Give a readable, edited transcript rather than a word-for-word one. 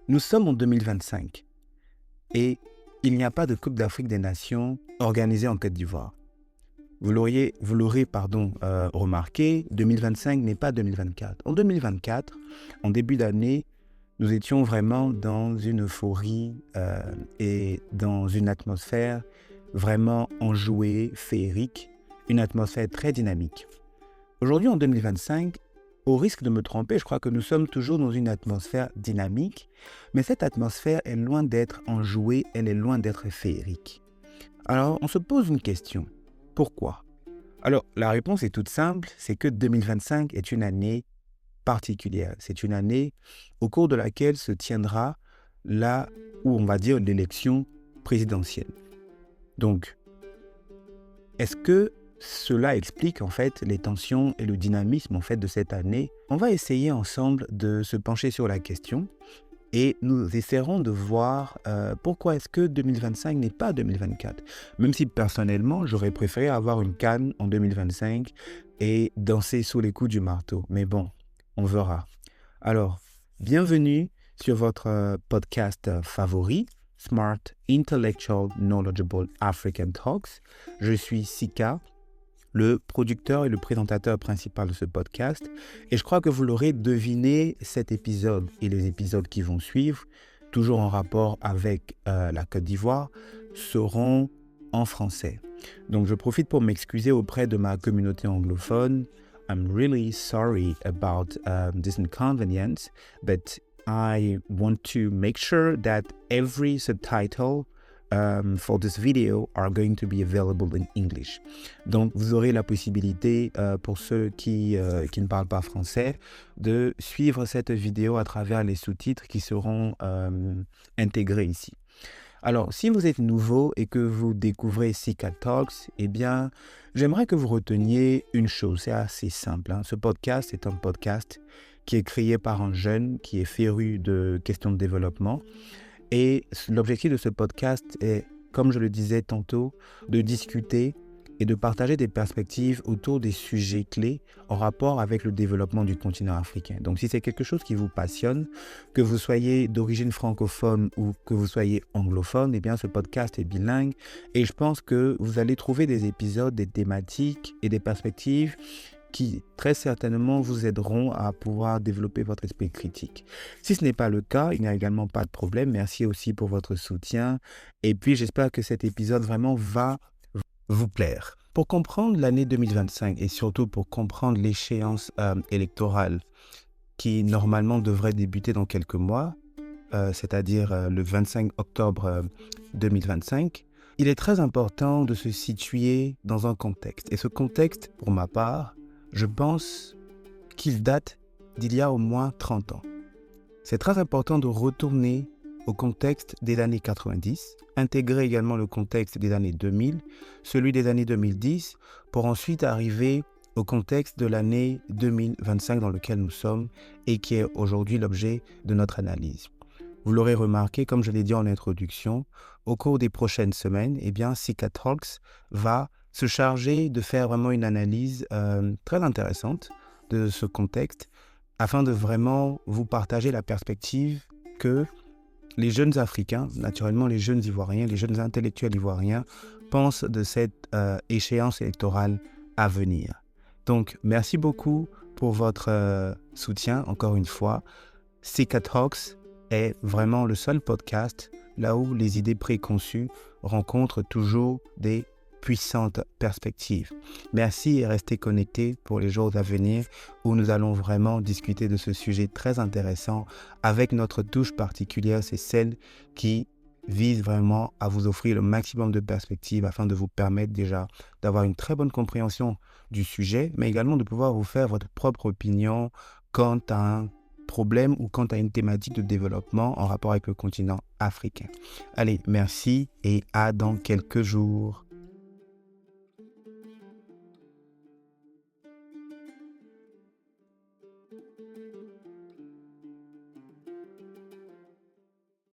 Nous sommes en 2025 et il n'y a pas de Coupe d'Afrique des Nations organisée en Côte d'Ivoire. Vous l'aurez remarqué, 2025 n'est pas 2024. En 2024, en début d'année, nous étions vraiment dans une euphorie et dans une atmosphère vraiment enjouée, féerique, une atmosphère très dynamique. Aujourd'hui, en 2025, au risque de me tromper, je crois que nous sommes toujours dans une atmosphère dynamique, mais cette atmosphère est loin d'être enjouée, elle est loin d'être féerique. Alors, on se pose une question. Pourquoi ? Alors, la réponse est toute simple, c'est que 2025 est une année particulière. C'est une année au cours de laquelle se tiendra là où on va dire l'élection présidentielle. Donc, est-ce que cela explique en fait les tensions et le dynamisme en fait de cette année ? On va essayer ensemble de se pencher sur la question et nous essaierons de voir pourquoi est-ce que 2025 n'est pas 2024. Même si personnellement, j'aurais préféré avoir une CAN en 2025 et danser sous les coups du marteau. Mais bon, on verra. Alors, bienvenue sur votre podcast favori, Smart, Intellectual, Knowledgeable African Talks. Je suis Sika, le producteur et le présentateur principal de ce podcast. Et je crois que vous l'aurez deviné, cet épisode et les épisodes qui vont suivre, toujours en rapport avec la Côte d'Ivoire, seront en français. Donc je profite pour m'excuser auprès de ma communauté anglophone. I'm really sorry about this inconvenience, but I want to make sure that every subtitle for this video are going to be available in English. Donc, vous aurez la possibilité, pour ceux qui ne parlent pas français, de suivre cette vidéo à travers les sous-titres qui seront intégrés ici. Alors, si vous êtes nouveau et que vous découvrez Sika Talks, eh bien, j'aimerais que vous reteniez une chose, c'est assez simple. Ce podcast est un podcast qui est créé par un jeune qui est féru de questions de développement. Et l'objectif de ce podcast est, comme je le disais tantôt, de discuter et de partager des perspectives autour des sujets clés en rapport avec le développement du continent africain. Donc si c'est quelque chose qui vous passionne, que vous soyez d'origine francophone ou que vous soyez anglophone, eh bien ce podcast est bilingue et je pense que vous allez trouver des épisodes, des thématiques et des perspectives qui très certainement vous aideront à pouvoir développer votre esprit critique. Si ce n'est pas le cas, il n'y a également pas de problème. Merci aussi pour votre soutien. Et puis, j'espère que cet épisode vraiment va vous plaire. Pour comprendre l'année 2025 et surtout pour comprendre l'échéance électorale qui normalement devrait débuter dans quelques mois, c'est-à-dire le 25 octobre 2025, il est très important de se situer dans un contexte. Et ce contexte, pour ma part, je pense qu'il date d'il y a au moins 30 ans. C'est très important de retourner au contexte des années 90, intégrer également le contexte des années 2000, celui des années 2010, pour ensuite arriver au contexte de l'année 2025 dans lequel nous sommes et qui est aujourd'hui l'objet de notre analyse. Vous l'aurez remarqué, comme je l'ai dit en introduction, au cours des prochaines semaines, eh bien, Sika Talks va se charger de faire vraiment une analyse très intéressante de ce contexte afin de vraiment vous partager la perspective que les jeunes Africains, naturellement les jeunes Ivoiriens, les jeunes intellectuels ivoiriens pensent de cette échéance électorale à venir. Donc, merci beaucoup pour votre soutien, encore une fois. Sika Talks est vraiment le seul podcast là où les idées préconçues rencontrent toujours des puissantes perspectives. Merci et restez connectés pour les jours à venir où nous allons vraiment discuter de ce sujet très intéressant avec notre touche particulière, c'est celle qui vise vraiment à vous offrir le maximum de perspectives afin de vous permettre déjà d'avoir une très bonne compréhension du sujet, mais également de pouvoir vous faire votre propre opinion quant à un problème ou quant à une thématique de développement en rapport avec le continent africain. Allez, merci et à dans quelques jours.